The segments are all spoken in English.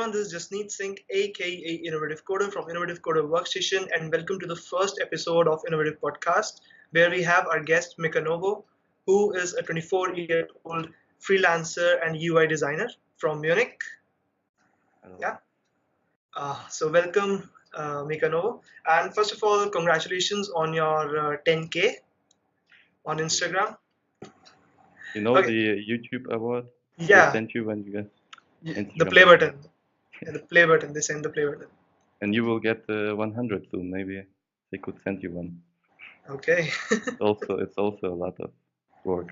everyone, this is Jasneet Singh, a.k.a. Innovative Coder from Innovative Coder Workstation, and welcome to the first episode of Innovative Podcast, where we have our guest Mika Novo, who is a 24-year-old freelancer and UI designer from Munich. Hello. Yeah. So welcome, Mika Novo. And first of all, congratulations on your 10K on Instagram. You know Okay. the YouTube award they Yeah, sent you when you get the Instagram play page? button. Yeah, the play button. They send the play button. And you will get 100 soon. Maybe they could send you one. Okay. It's also a lot of work.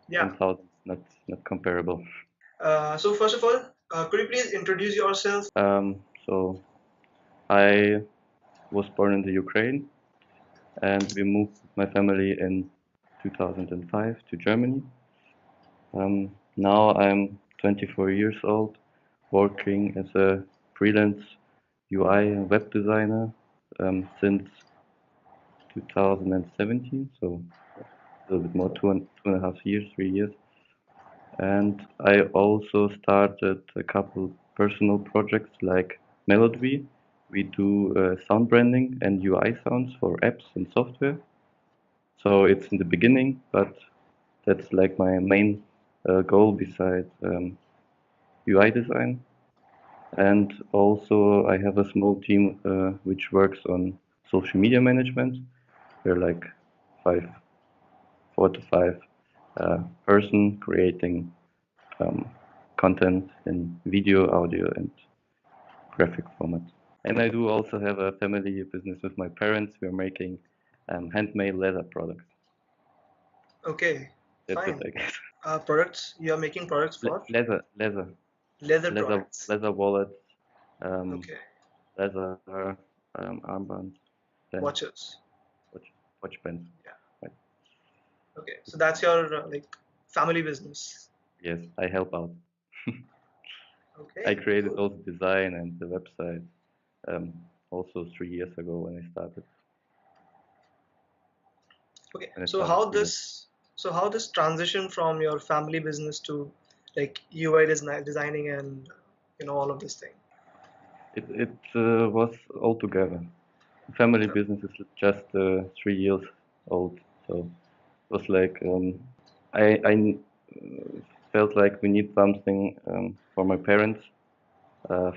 Yeah. 1,000 is not comparable. So first of all, could you please introduce yourself? So I was born in the Ukraine, and we moved with my family in 2005 to Germany. Now I'm 24 years old, working as a freelance UI and web designer since 2017, so a little bit more, two and a half years, 3 years. And I also started a couple personal projects like Melody. We do sound branding and UI sounds for apps and software. So it's in the beginning, but that's like my main goal besides UI design. And also I have a small team which works on social media management. We're like 4 to 5 person creating content in video, audio, and graphic format. And I do also have a family business with my parents. We're making handmade leather products. Okay, That's it, fine. I guess. Products. You are making products for leather products. Leather wallets, um, Okay, leather armbands, then watches. watch, watch bands. Yeah. Right. Okay, so that's your family business. Yes, I help out. I Okay, created cool. all the design and the website um, also 3 years ago when I started. Okay, When I so started how freelance. this transition from your family business to like UI designing and all of this thing. It was all together. Family business is just 3 years old, so it was like I felt like we need something for my parents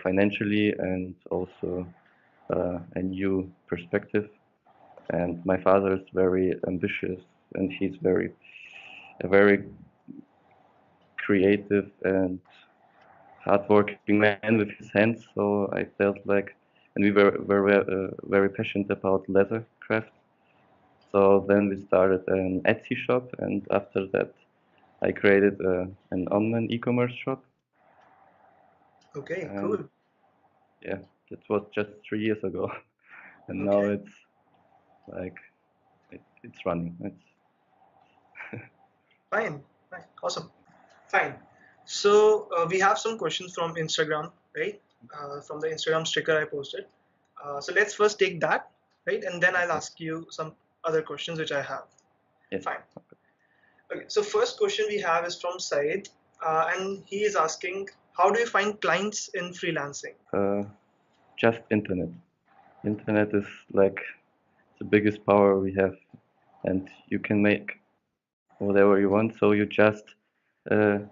financially and also a new perspective. And my father is very ambitious and he's a very creative and hardworking man with his hands. So I felt like, and we were very passionate about leather craft. So then we started an Etsy shop, and after that, I created an online e-commerce shop. Okay, And cool. yeah, that was just 3 years ago, and now Okay, it's like it's running. fine, fine, awesome, fine. So we have some questions from Instagram, right? From the Instagram sticker I posted. So let's first take that, right? And then I'll Okay. ask you some other questions which I have. Yes. Fine. Okay. So first question we have is from Said, and he is asking, how do you find clients in freelancing? Just internet. Internet is like the biggest power we have, and you can make whatever you want. So you just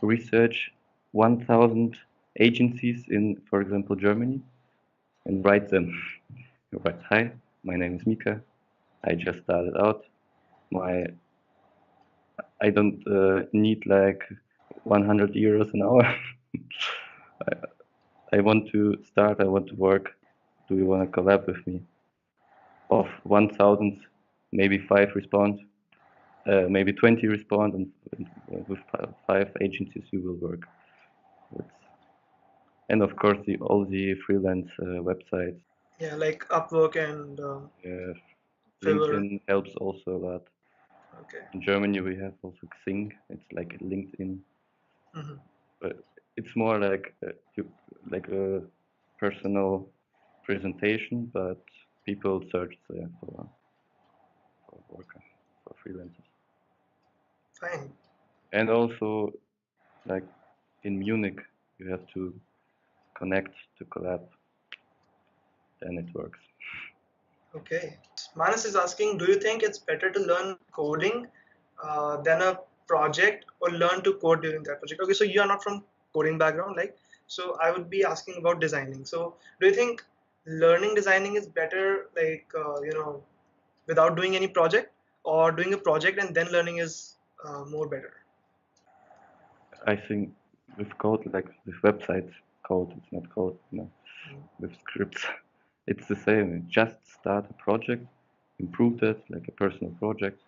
research 1,000 agencies in, for example, Germany, and write them. You write, "Hi, my name is Mika. I just started out. My I don't need like 100 euros an hour. I want to start. I want to work. Do you want to collab with me?" Of 1,000, maybe 5 respond, maybe 20 respond, and with 5 agencies you will work. It's, and of course, all the freelance websites. Yeah, like Upwork and Uh, Fiverr. LinkedIn helps also a lot. Okay. In Germany, we have also Xing. It's like LinkedIn, Hmm. but it's more like like a personal presentation, but people search there for worker, for freelancers. Fine. And also, like in Munich, you have to connect, to collab, then it works. Okay. Manas is asking, do you think it's better to learn coding than a project, or learn to code during that project? Okay, so you are not from coding background, like, so I would be asking about designing. So do you think learning designing is better, like, without doing any project, or doing a project and then learning is more better? I think with code, like with websites, code, it's not code, no, with scripts, it's the same. You just start a project, improve it, like a personal project.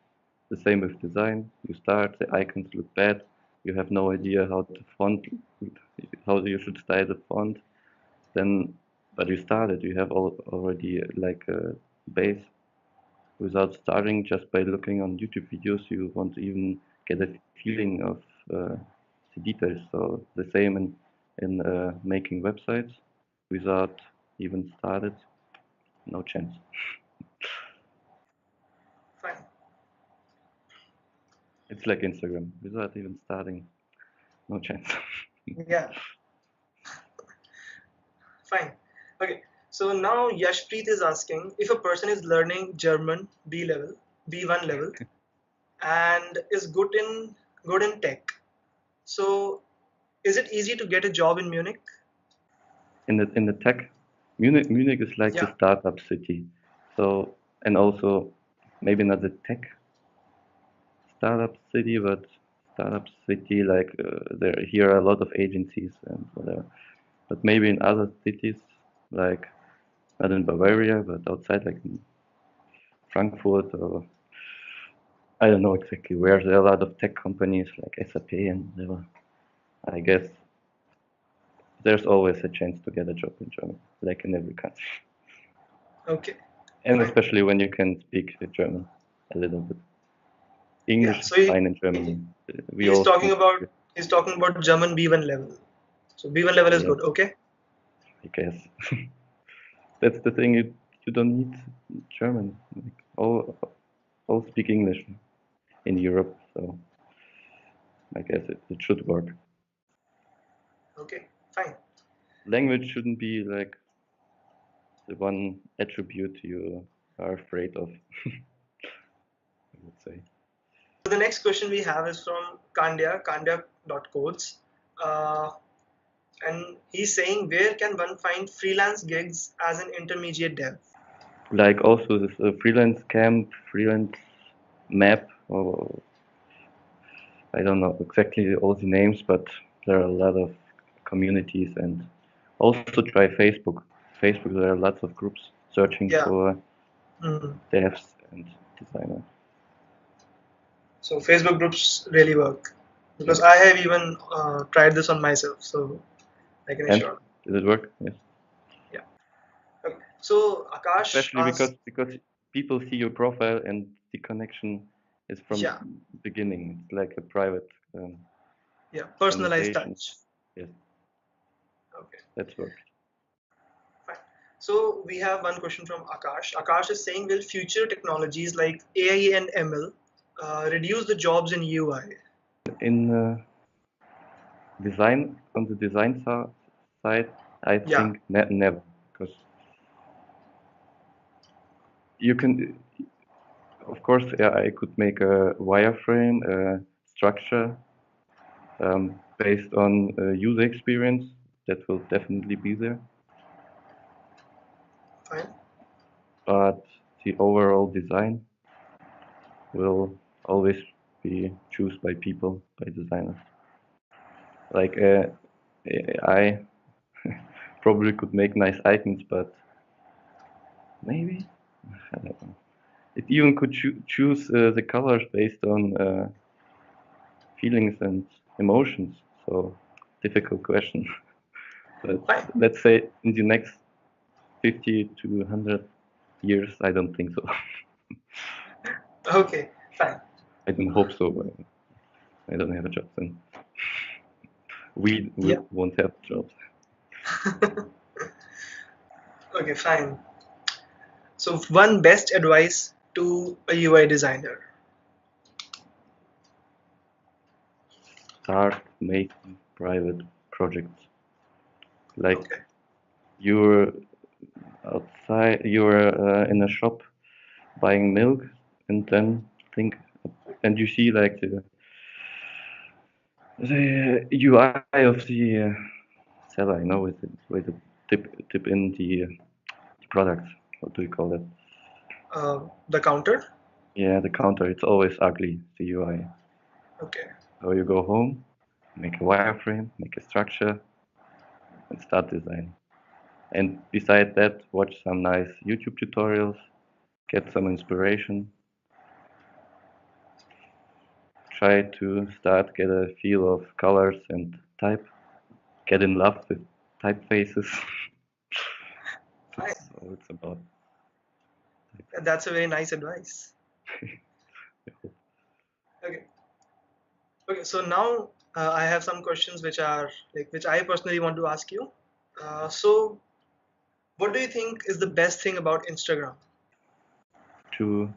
The same with design. You start, the icons look bad. You have no idea how the font, how you should style the font. Then, but you started. You have already like a base. Without starting, just by looking on YouTube videos, you won't even get a feeling of the details. So the same in making websites. Without even started, no chance. Fine. It's like Instagram. Without even starting, no chance. Yeah. Fine. Okay. So now Yashpreet is asking, if a person is learning German B level, B1 level, and is good in tech. So is it easy to get a job in Munich? In the tech, Munich is like the Yeah. startup city. So, and also maybe not the tech startup city, but startup city like there here are a lot of agencies and whatever. But maybe in other cities, like not in Bavaria, but outside, like in Frankfurt, or I don't know exactly where, there are a lot of tech companies like SAP and whatever. I guess there's always a chance to get a job in Germany, like in every country. Okay. And Fine. especially when you can speak German a little bit. Yeah. English is So fine in Germany. We he's all talking speak, about he's talking about German B1 level. So B1 level is yeah, good. Okay. I guess. That's the thing, you don't need German. Like, all speak English in Europe, so I guess it should work. Okay. Fine. Language shouldn't be like the one attribute you are afraid of, I would say. So the next question we have is from Kandya.codes. Uh, and he's saying, where can one find freelance gigs as an intermediate dev? Like also this freelance camp, freelance map, or I don't know exactly all the names, but there are a lot of communities, and also try Facebook. Facebook, there are lots of groups searching Yeah. for Mhm. devs and designers. So Facebook groups really work, because Yes. I have even tried this on myself, so I can And assure. did it work? Yes. Yeah. Okay. So Akash Especially asked, because people see your profile and the connection is from yeah, beginning. It's like a private yeah, personalized conversation. touch. Yes, Okay, that's worked. fine. So we have one question from Akash. Akash is saying, will future technologies like AI and ML reduce the jobs in UI? In design, on the design side, I Yeah, think never, because you can, of course, yeah, I could make a wireframe, structure based on user experience. That will definitely be there. fine. But the overall design will always be chosen by people, by designers. Like I probably could make nice icons, but maybe I don't know. It even could choose the colors based on feelings and emotions. So difficult question. But Fine. let's say in the next 50 to 100 years, I don't think so. Okay, fine. I don't hope so. But I don't have a job then. We Yeah. won't have jobs. Okay, fine. So one best advice to a UI designer. Start making private projects. Like Okay. you're outside, you're in a shop buying milk, and then and you see like the UI of the seller, with the tip in the product. What do you call it? The counter. Yeah, the counter. It's always ugly, the UI. Okay. So you go home, make a wireframe, make a structure, and start designing. And beside that, watch some nice YouTube tutorials, get some inspiration, try to get a feel of colors and type, get in love with typefaces. Fine. That's all it's about. That's a very nice advice. Okay. Okay. So now I have some questions which are like which I personally want to ask you. So, what do you think is the best thing about Instagram? To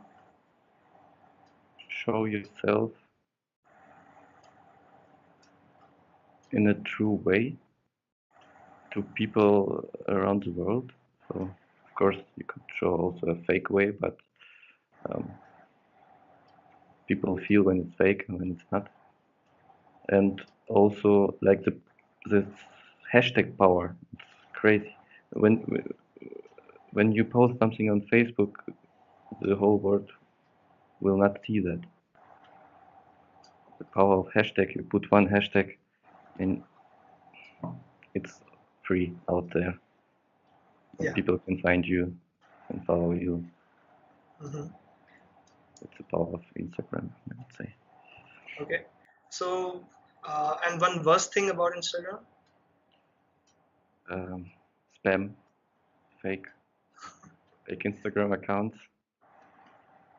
show yourself in a true way to people around the world. So, of course, you could show also a fake way, but um, people feel when it's fake and when it's not. And also, like the hashtag power, it's crazy. When when you post something on Facebook, the whole world will not see that. The power of hashtag. You put one hashtag, and it's free out there. And Yeah. people can find you and follow you. Hmm. It's the power of Instagram, I would say. Okay. So, and one worst thing about Instagram? Spam, fake, fake Instagram accounts,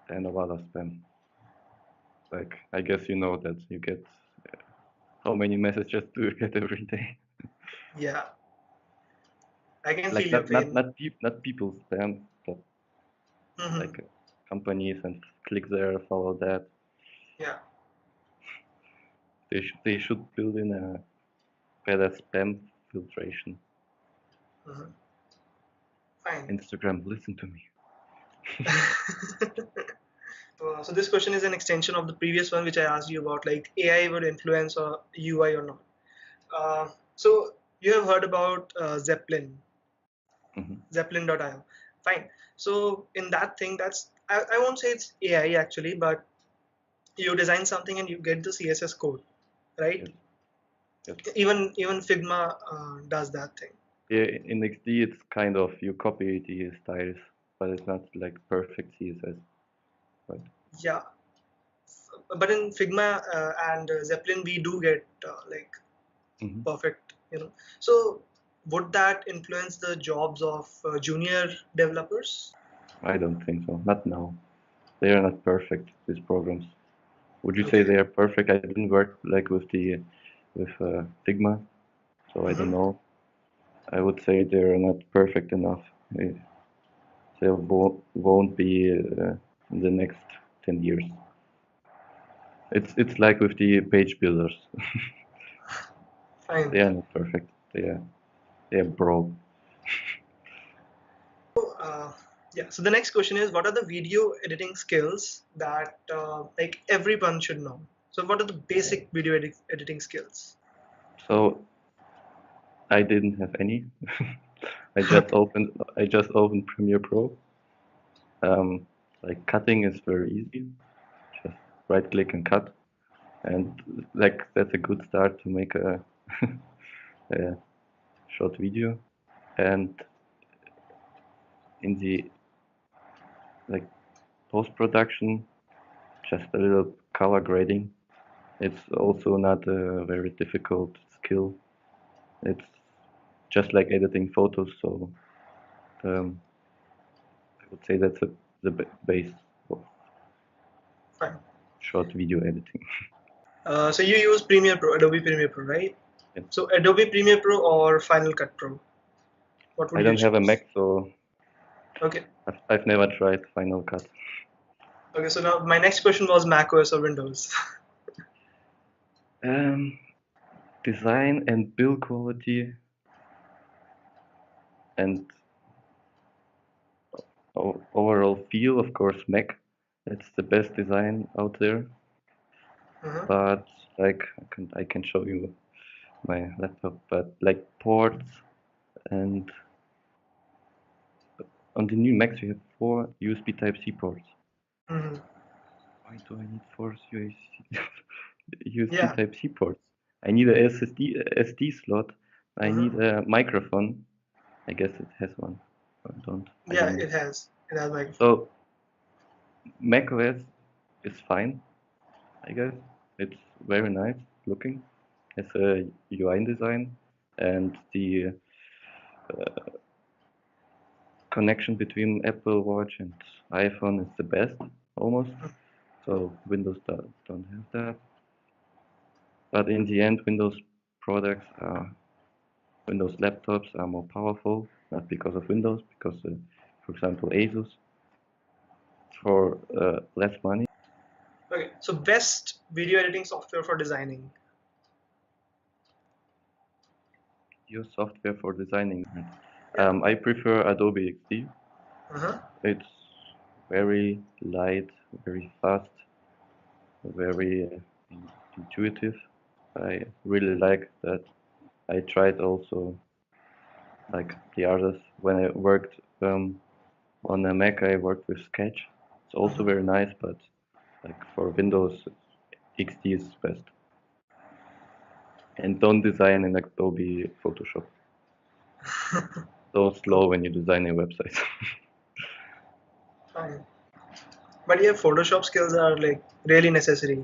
and a lot of spam. Like, I guess you know that you get how many messages do you get every day? Yeah. I can feel Like your pain. not people spam, but Hmm. like companies and click there, follow that. Yeah. They should build in a better spam filtration. Hmm. Fine. Instagram, listen to me. So this question is an extension of the previous one, which I asked you about, like AI would influence or UI or not. So you have heard about Zeppelin, Hmm. Zeppelin.io. Fine. So in that thing, I won't say it's AI actually, but you design something and you get the CSS code, right? Yes, yes. Even Figma does that thing. Yeah, in XD it's kind of you copy the styles, but it's not like perfect CSS. Right. Yeah, but in Figma and Zeppelin, we do get like Hmm. perfect, So would that influence the jobs of junior developers? I don't think so. Not now. They are not perfect, these programs. Would you say Okay. they are perfect? I didn't work like with Figma, so I don't Hmm. know. I would say they're not perfect enough. They won't be in the next 10 years. It's like with the page builders. Fine. They are not perfect. They are broke. Uh, yeah. So the next question is, what are the video editing skills that like everyone should know? So what are the basic video editing skills? So I didn't have any. Okay. I just opened Premiere Pro. Um, like cutting is very easy. Just right click and cut. And like that's a good start to make a short video. And in the like post production, just a little color grading. It's also not a very difficult skill. It's just like editing photos. So I would say that's the base of Fine. short video editing. So you use Premiere Pro, Adobe Premiere Pro, right? Yes. So Adobe Premiere Pro or Final Cut Pro? What would I you don't have a choose? Mac, so Okay. I've never tried Final Cut. Okay. So now my next question was Mac OS or Windows. Um, Design and build quality. and overall feel, of course, Mac. It's the best design out there. But like I can show you my laptop, but like ports and on the new Macs we have 4 USB Type-C ports. Why do I need 4 USB Yeah. Type-C ports? I need a SD slot. I need a microphone. I guess it has one. I don't Yeah, know. it has. It has microphone. So macOS is fine, I guess. It's very nice looking. It's a UI design, and the connection between Apple Watch and iPhone is the best, almost. So Windows don't have that. But in the end, Windows laptops are more powerful, not because of Windows, because, for example, Asus, for less money. Okay, so best video editing software for designing. Use software for designing. Yeah. I prefer Adobe XD. It's very light, very fast, very intuitive. I really like that. I tried also like the others when I worked on a Mac. I worked with Sketch. It's also very nice, but like for Windows, XD is best. And don't design in Adobe Photoshop. So slow when you design a website. Fine. But yeah, Photoshop skills are like really necessary,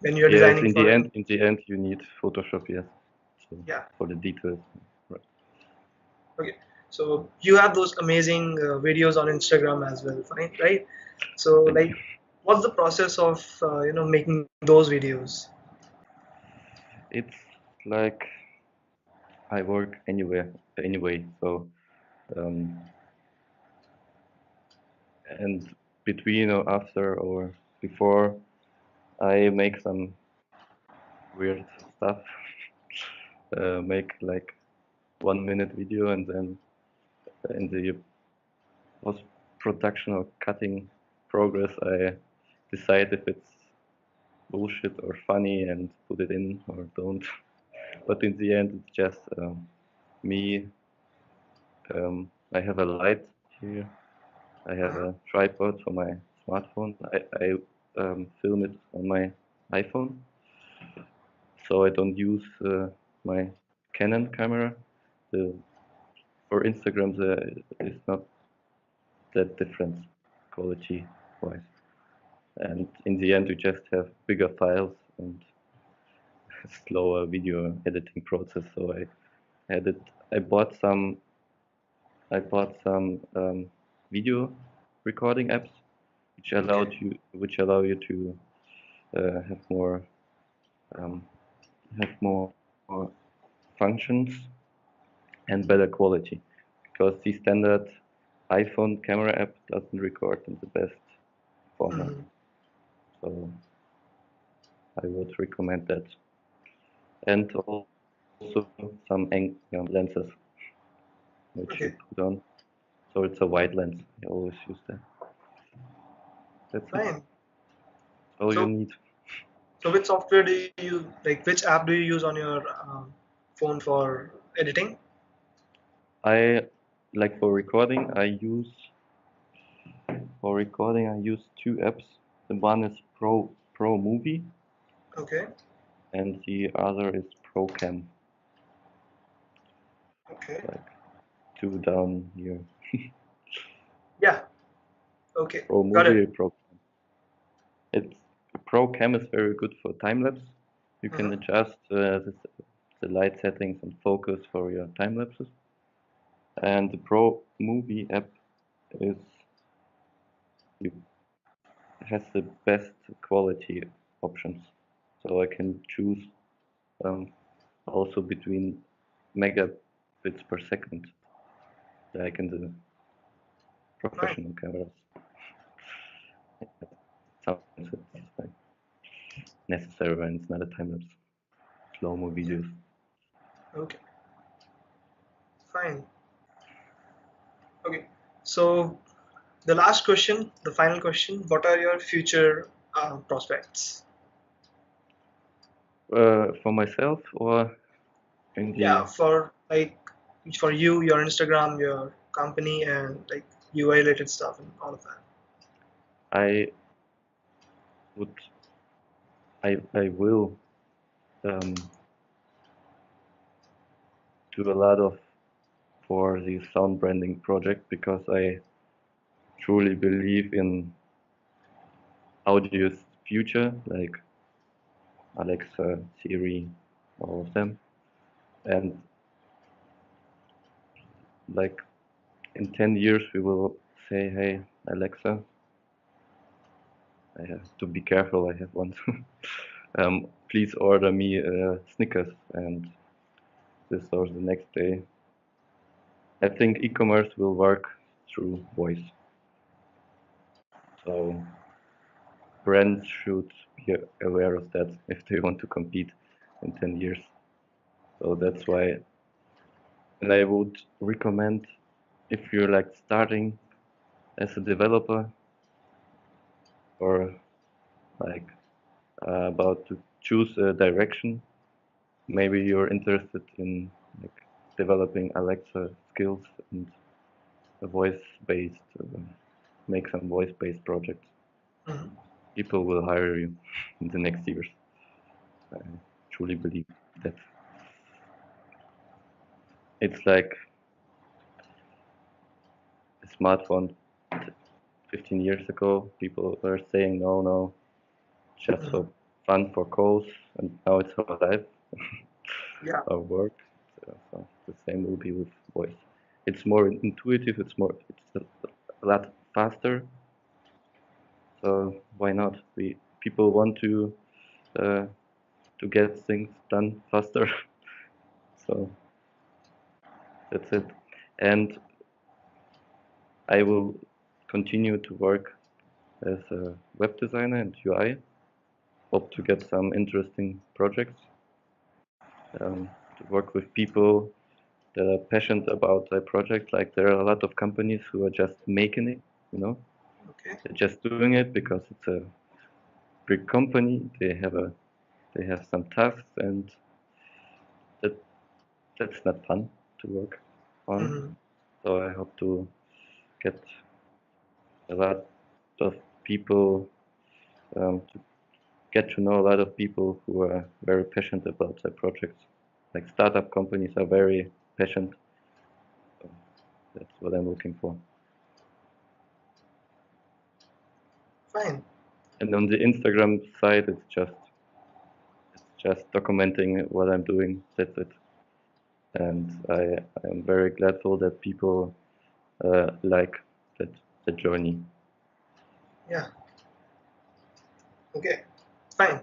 when you're Yes, designing for in the end, you need Photoshop, yes. So yeah. for the details, right. Okay, so you have those amazing videos on Instagram as well, fine, right? So Thank like, you. what's the process of making those videos? It's like I work anywhere, anyway. So um, and between or after or before, I make some weird stuff. Make like 1 minute video, and then in the post production or cutting progress, I decide if it's bullshit or funny and put it in or don't. But in the end, it's just me. I have a light here. I have a tripod for my smartphone. I film it on my iPhone, so I don't use my Canon camera. The, for Instagram, it's not that difference quality wise. And in the end, you just have bigger files and slower video editing process. So I had it. I bought some. I bought some video recording apps, which allow you to have um, more functions and better quality, because the standard iPhone camera app doesn't record in the best format. So I would recommend that, and also some lenses which you put on. So it's a wide lens. I always use that. That's it. Fine. All you So, need. so which software do you use? Like, which app do you use on your phone for editing? I like for recording. I use 2 apps. The one is Pro Movie, Okay. and the other is ProCam. Okay. Like 2 down here. Yeah. Okay. Pro Got it. Movie, ProCam. It's ProCam is very good for time lapse. You can adjust the light settings and focus for your time lapses. And the Pro Movie app is has the best quality options. So I can choose um, also between megabits per second, like in the professional cameras. Sometimes it's like necessary when it's not a time lapse. Slow-mo videos. Okay. Fine. So the last question, the final question, what are your future prospects? For myself or in Yeah, the for you, your Instagram, your company, and like UI related stuff and all of that. I would I will do a lot of for the sound branding project because I truly believe in audio's future, like Alexa, Siri, all of them. And like in 10 years, we will say, hey, Alexa, I have to be careful, I have one. Please order me Snickers. And this or the next day. I think e-commerce will work through voice. So brands should be aware of that if they want to compete in 10 years. So that's why, and I would recommend if you're like starting as a developer or like about to choose a direction, maybe you're interested in like developing Alexa skills and a voice-based, make some voice-based projects. Mhm. People will hire you in the next years. I truly believe that. It's like a smartphone 15 years ago. People were saying, no, no, just Mhm. for fun, for calls, and now it's our life, Yeah. our work. So the same will be with voice. It's more intuitive. It's a lot faster. So why not? People want uh, to get things done faster. So that's it. And I will continue to work as a web designer and UI. Hope to get some interesting projects, to work with people that are passionate about their project. Like there are a lot of companies who are just making it, you know, Okay. they're just doing it because it's a big company. They have some tasks, and that that's not fun to work on. Mhm. So I hope to get a lot of people, to get to know a lot of people who are very passionate about their projects. Like startup companies are very passionate. So that's what I'm looking for. Fine. And on the Instagram side, it's just documenting what I'm doing. That's it. And I am very grateful that people like that the journey. Yeah. Okay. Fine.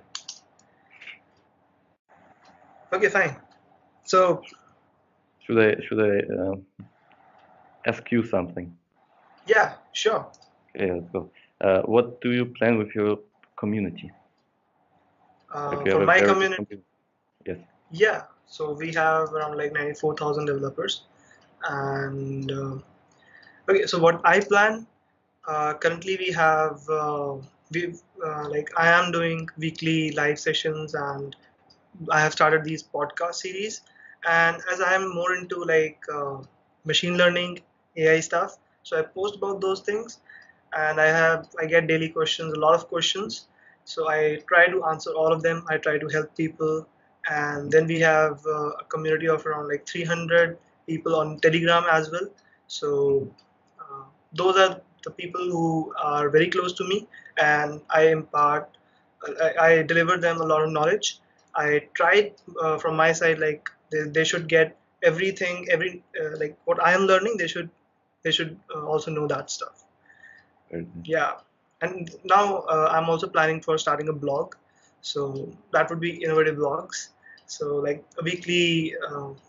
Okay. Fine. So Should I ask you something? yeah, sure. Okay, let's go. What do you plan with your community? Like you have For a my very big community, community. Yes. yeah. So we have around like 94,000 developers, and okay. So what I plan currently, we like I am doing weekly live sessions, and I have started these podcast series. And as I am more into like machine learning, AI stuff, so I post about those things, and I get daily questions, a lot of questions. So I try to answer all of them. I try to help people, and then we have a community of around like 300 people on Telegram as well. So those are the people who are very close to me, and I impart. I deliver them a lot of knowledge. I tried from my side, like they should get everything, like what I am learning. They should also know that stuff. Very nice. Yeah, and now I'm also planning for starting a blog, so that would be innovative blogs. So like a weekly,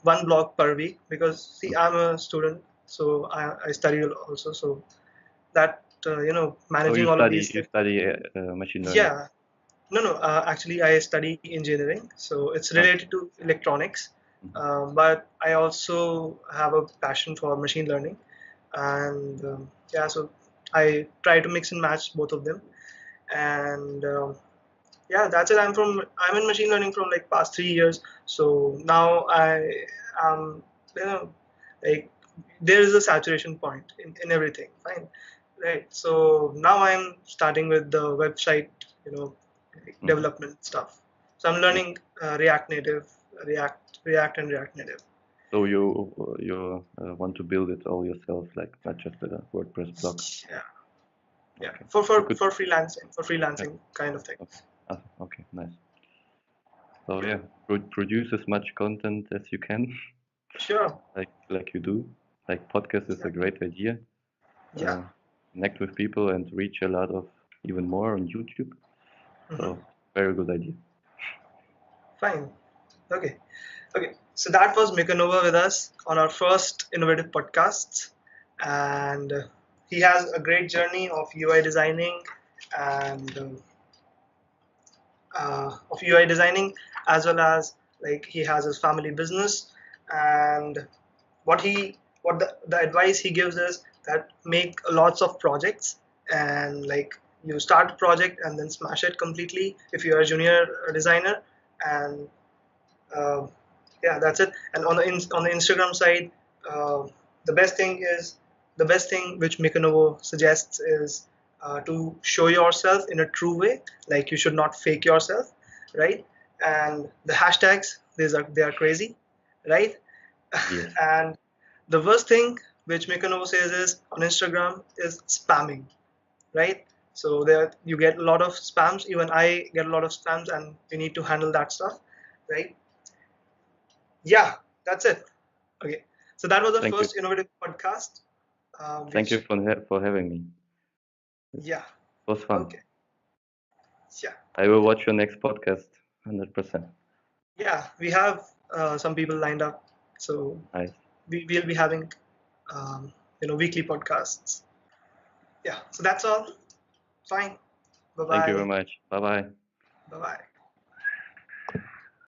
one blog per week, because see I'm a student, so I study also. So that Oh, managing all of these you things. study machine learning. Yeah, no, actually, I study engineering, so it's Ah, related to electronics. mhm. But I also have a passion for machine learning. and yeah, so I try to mix and match both of them, and yeah, that's it. I'm in machine learning from like past 3 years, so now I am, you know, like there is a saturation point in everything, fine, right? So now I'm starting with the website, like Mhm. development stuff. So I'm Yeah. learning React Native, React and React Native. So you want to build it all yourself, like not just with a WordPress blog. Yeah, yeah, Okay. for You for could. for freelancing, for Yeah. freelancing kind of thing. Okay. Okay. Nice. So yeah, produce as much content as you can, Sure. like you do. Like podcast is Yeah. a great idea. Yeah. Uh, Connect with people and reach a lot of even more on YouTube. Hmm. So very good idea. Fine. Okay. Okay. So that was Mika Nova with us on our first innovative podcast, and he has a great journey of UI designing and of UI designing, as well as like he has his family business, and what the advice he gives is that make lots of projects, and like you start a project and then smash it completely if you are a junior designer, and uh, yeah, that's it. And on the Instagram side, uh, the best thing is the best thing which Mikanovo suggests is to show yourself in a true way. Like you should not fake yourself, right? And the hashtags, they are crazy, right? Yes. And the worst thing which Mikanovo says is on Instagram is spamming, right? So there you get a lot of spams. Even I get a lot of spams, and we need to handle that stuff, right? Yeah, that's it. Okay. So that was the Thank you. first innovative podcast, Thank you which, for having me. It yeah, was fun. okay. Yeah. I will watch your next podcast 100%. Yeah, we have some people lined up. So Nice. we'll be having, um, weekly podcasts. Yeah. So that's all. Fine. Bye Thank you very bye. much. Bye bye. Bye bye.